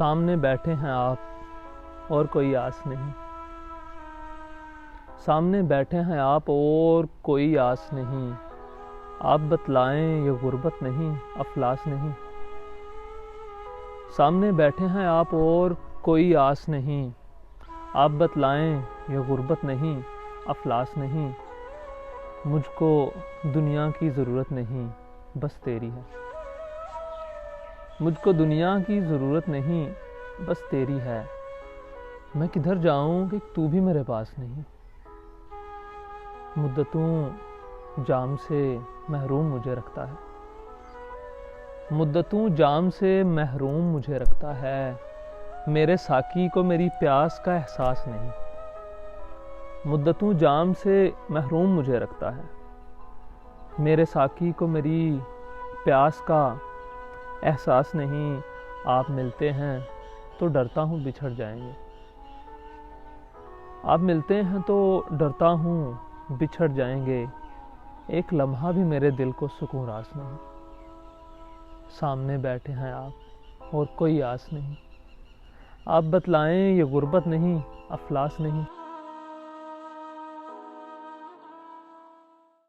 سامنے بیٹھے ہیں آپ اور کوئی آس نہیں، سامنے بیٹھے ہیں آپ اور کوئی آس نہیں، آپ بتلائیں یہ غربت نہیں افلاس نہیں، سامنے بیٹھے ہیں آپ اور کوئی آس نہیں، آپ بتلائیں یہ غربت نہیں افلاس نہیں، مجھ کو دنیا کی ضرورت نہیں بس تیری ہے، مجھ کو دنیا کی ضرورت نہیں بس تیری ہے، میں کدھر جاؤں کہ تو بھی میرے پاس نہیں، مدتوں جام سے محروم مجھے رکھتا ہے، مدتوں جام سے محروم مجھے رکھتا ہے، میرے ساقی کو میری پیاس کا احساس نہیں، مدتوں جام سے محروم مجھے رکھتا ہے، میرے ساقی کو میری پیاس کا احساس نہیں، آپ ملتے ہیں تو ڈرتا ہوں بچھڑ جائیں گے، آپ ملتے ہیں تو ڈرتا ہوں بچھڑ جائیں گے، ایک لمحہ بھی میرے دل کو سکون راس نہیں، سامنے بیٹھے ہیں آپ اور کوئی آس نہیں، آپ بتلائیں یہ غربت نہیں افلاس نہیں۔